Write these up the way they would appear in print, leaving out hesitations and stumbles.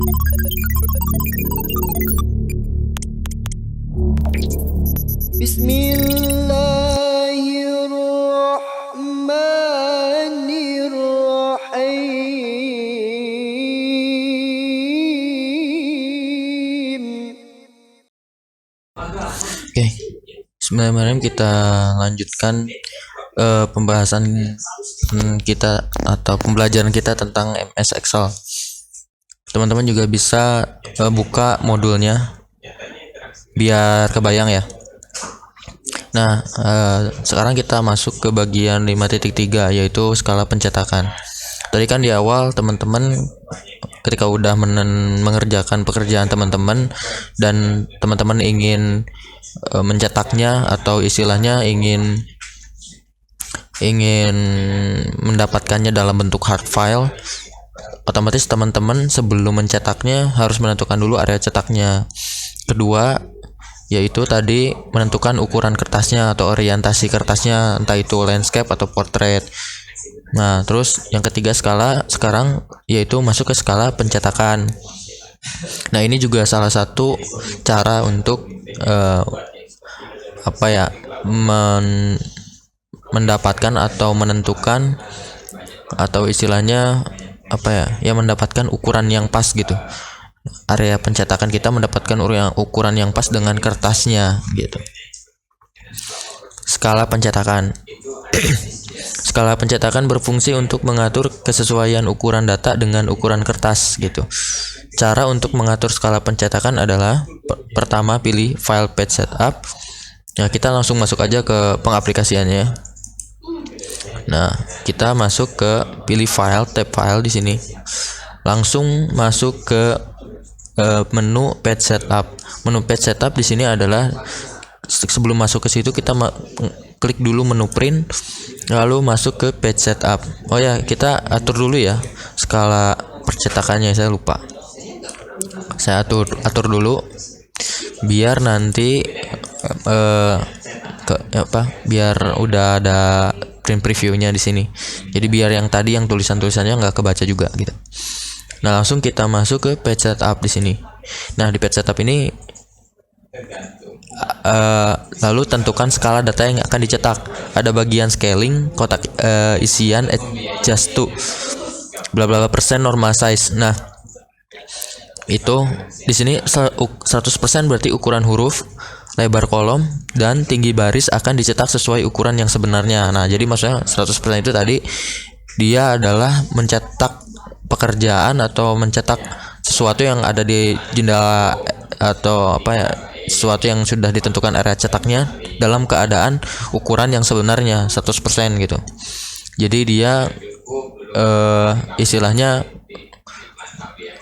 Bismillahirrahmanirrahim. Oke, Bismillahirrahmanirrahim. Kita lanjutkan pembahasan kita atau pembelajaran kita tentang MS Excel. Teman-teman juga bisa buka modulnya biar kebayang ya. Nah, sekarang kita masuk ke bagian 5.3 yaitu skala pencetakan. Tadi kan di awal teman-teman ketika udah mengerjakan pekerjaan teman-teman dan teman-teman ingin mencetaknya atau istilahnya ingin mendapatkannya dalam bentuk hard file, otomatis teman-teman sebelum mencetaknya harus menentukan dulu area cetaknya. Kedua, yaitu tadi menentukan ukuran kertasnya atau orientasi kertasnya, entah itu landscape atau portrait. Nah, terus yang ketiga skala sekarang yaitu masuk ke skala pencetakan. Nah, ini juga salah satu cara untuk mendapatkan atau menentukan atau istilahnya mendapatkan ukuran yang pas gitu. Area pencetakan kita mendapatkan ukuran yang pas dengan kertasnya gitu. Skala pencetakan. Skala pencetakan berfungsi untuk mengatur kesesuaian ukuran data dengan ukuran kertas gitu. Cara untuk mengatur skala pencetakan adalah pertama pilih file page setup. Nah, kita langsung masuk aja ke pengaplikasiannya. Nah, kita masuk ke pilih file, tab file di sini. Langsung masuk ke menu page setup. Menu page setup di sini adalah sebelum masuk ke situ kita klik dulu menu print, lalu masuk ke page setup. Oh ya, kita atur dulu ya skala percetakannya, saya lupa. Saya atur dulu biar nanti biar udah ada print previewnya di sini. Jadi biar yang tadi yang tulisannya nggak kebaca juga gitu. Nah, langsung kita masuk ke page setup di sini. Nah, di page setup ini lalu tentukan skala data yang akan dicetak. Ada bagian scaling, kotak isian, adjust to bla bla bla persen normal size. Nah, itu di sini 100% berarti ukuran huruf, lebar kolom, dan tinggi baris akan dicetak sesuai ukuran yang sebenarnya. Nah, jadi maksudnya 100% itu tadi dia adalah mencetak pekerjaan atau mencetak sesuatu yang ada di jendela atau sesuatu yang sudah ditentukan area cetaknya dalam keadaan ukuran yang sebenarnya 100% gitu. Jadi dia istilahnya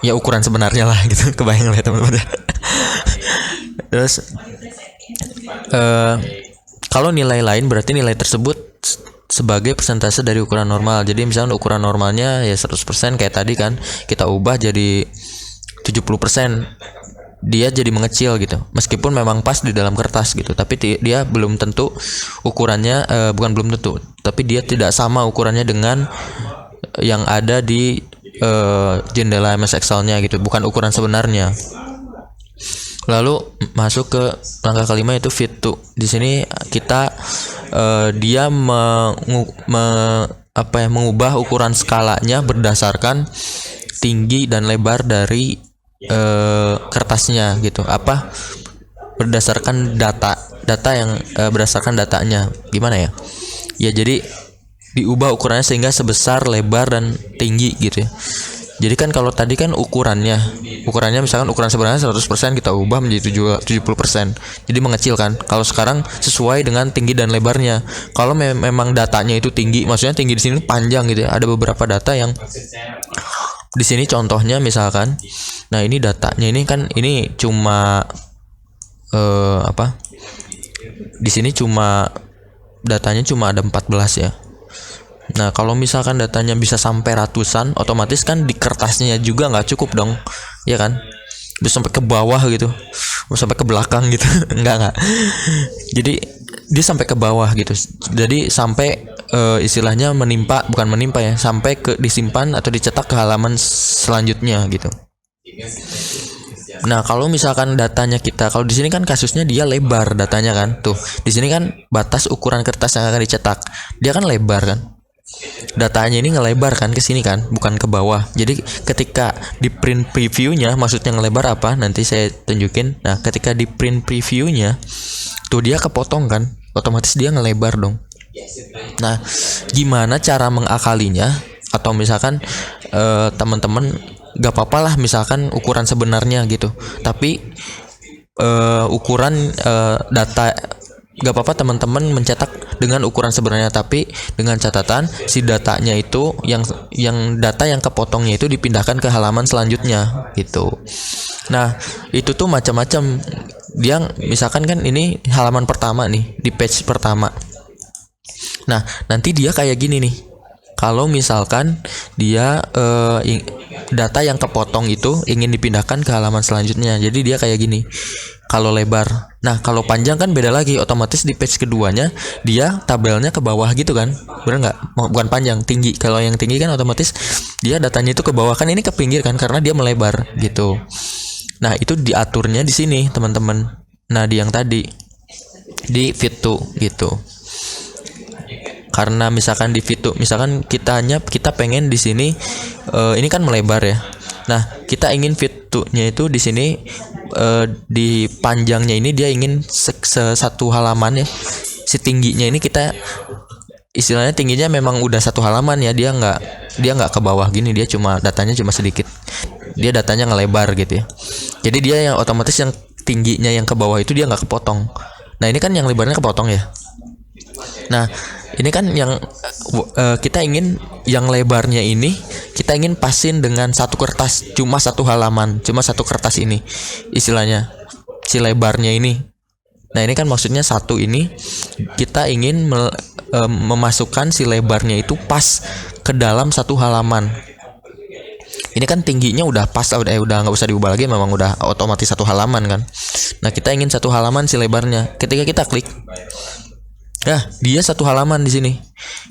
ya ukuran sebenarnya lah gitu. Kebayang lah teman-teman. Terus kalau nilai lain berarti nilai tersebut sebagai persentase dari ukuran normal. Jadi misalnya ukuran normalnya ya 100%, kayak tadi kan kita ubah jadi 70%. Dia jadi mengecil gitu. Meskipun memang pas di dalam kertas gitu, tapi dia belum tentu ukurannya belum tentu, tapi dia tidak sama ukurannya dengan yang ada di jendela MS Excel-nya gitu, bukan ukuran sebenarnya. Lalu masuk ke langkah kelima yaitu fit to. Di sini kita dia mengubah ukuran skalanya berdasarkan tinggi dan lebar dari kertasnya gitu. Berdasarkan data yang berdasarkan datanya. Gimana ya? Ya, jadi diubah ukurannya sehingga sebesar lebar dan tinggi gitu ya. Jadi kan kalau tadi kan ukurannya misalkan ukuran sebenarnya 100%, kita ubah menjadi 70%. Jadi mengecil kan. Kalau sekarang sesuai dengan tinggi dan lebarnya. Kalau memang datanya itu tinggi, maksudnya tinggi di sini panjang gitu ya. Ada beberapa data yang di sini contohnya misalkan, nah ini datanya ini kan ini cuma di sini cuma datanya cuma ada 14 ya. Nah, kalau misalkan datanya bisa sampai ratusan, otomatis kan di kertasnya juga nggak cukup dong, ya kan? Bisa sampai ke bawah gitu, sampai ke belakang gitu, enggak. Jadi dia sampai ke bawah gitu. Jadi sampai istilahnya bukan menimpa ya, sampai ke disimpan atau dicetak ke halaman selanjutnya gitu. Nah, kalau misalkan datanya kita, kalau di sini kan kasusnya dia lebar datanya kan. Tuh, di sini kan batas ukuran kertas yang akan dicetak. Dia kan lebar kan. Datanya ini ngelebar kan ke sini kan, bukan ke bawah. Jadi ketika di print previewnya, maksudnya ngelebar apa? Nanti saya tunjukin. Nah, ketika di print previewnya, tuh dia kepotong kan, otomatis dia ngelebar dong. Nah, gimana cara mengakalinya? Atau misalkan teman-teman gak apa-apa lah misalkan ukuran sebenarnya gitu, tapi ukuran data gak apa-apa teman-teman mencetak dengan ukuran sebenarnya, tapi dengan catatan si datanya itu yang data yang kepotongnya itu dipindahkan ke halaman selanjutnya gitu. Nah, itu tuh macam-macam. Dia misalkan kan ini halaman pertama nih, di page pertama. Nah, nanti dia kayak gini nih. Kalau misalkan dia data yang kepotong itu ingin dipindahkan ke halaman selanjutnya, jadi dia kayak gini. Kalau lebar, nah kalau panjang kan beda lagi. Otomatis di page keduanya dia tabelnya ke bawah gitu kan, bener nggak? Bukan panjang, tinggi. Kalau yang tinggi kan otomatis dia datanya itu ke bawah kan, ini ke pinggir kan karena dia melebar gitu. Nah itu diaturnya di sini teman-teman. Nah di yang tadi di fit to gitu. Karena misalkan di fit to, misalkan kita pengen di sini ini kan melebar ya. Nah kita ingin fit to-nya itu di sini di panjangnya ini dia ingin satu halaman ya, si tingginya ini kita istilahnya tingginya memang udah satu halaman ya, dia nggak ke bawah gini, dia cuma datanya cuma sedikit, dia datanya ngelebar gitu ya. Jadi dia yang otomatis yang tingginya yang ke bawah itu dia nggak kepotong. Nah ini kan yang lebarnya kepotong ya. Nah ini kan yang kita ingin yang lebarnya ini kita ingin pasin dengan satu kertas, cuma satu halaman, cuma satu kertas ini istilahnya si lebarnya ini. Nah ini kan maksudnya satu ini kita ingin memasukkan si lebarnya itu pas ke dalam satu halaman. Ini kan tingginya udah pas, udah nggak usah diubah lagi, memang udah otomatis satu halaman kan. Nah kita ingin satu halaman si lebarnya. Ketika kita klik, nah, dia satu halaman di sini.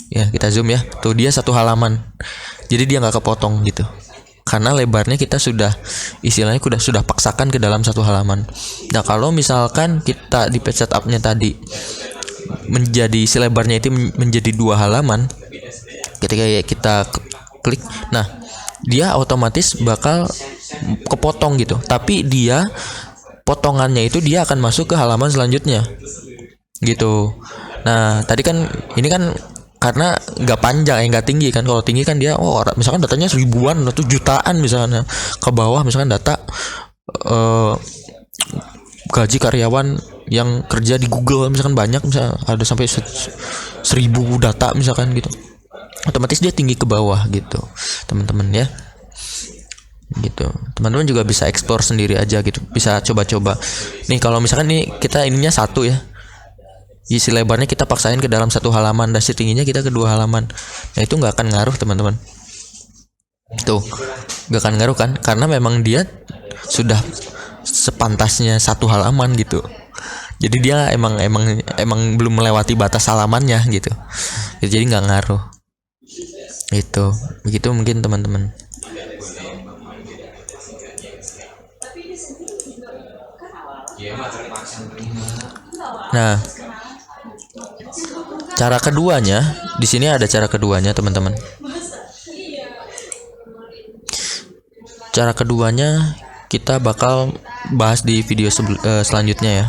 Ya, kita zoom ya. Tuh dia satu halaman. Jadi dia nggak kepotong gitu. Karena lebarnya kita sudah istilahnya sudah paksakan ke dalam satu halaman. Nah, kalau misalkan kita di page setup-nya tadi menjadi si lebarnya itu menjadi dua halaman, ketika kita klik, nah, dia otomatis bakal kepotong gitu. Tapi dia potongannya itu dia akan masuk ke halaman selanjutnya. Gitu. Nah tadi kan ini kan karena nggak panjang nggak tinggi kan. Kalau tinggi kan dia misalkan datanya 1000-an atau jutaan misalnya ke bawah, misalkan data gaji karyawan yang kerja di Google misalkan banyak, misalnya ada sampai 1000 data misalkan gitu, otomatis dia tinggi ke bawah gitu teman-teman ya. Gitu teman-teman juga bisa explore sendiri aja gitu, bisa coba-coba nih. Kalau misalkan nih kita ininya satu ya, isi lebarnya kita paksain ke dalam satu halaman dan si tingginya kita ke dua halaman. Nah itu nggak akan ngaruh teman-teman. Tuh nggak akan ngaruh kan, karena memang dia sudah sepantasnya satu halaman gitu. Jadi dia emang belum melewati batas halamannya gitu. Jadi nggak ngaruh. Itu begitu mungkin teman-teman. Nah, cara keduanya, di sini ada cara keduanya, teman-teman. Cara keduanya kita bakal bahas di video selanjutnya ya.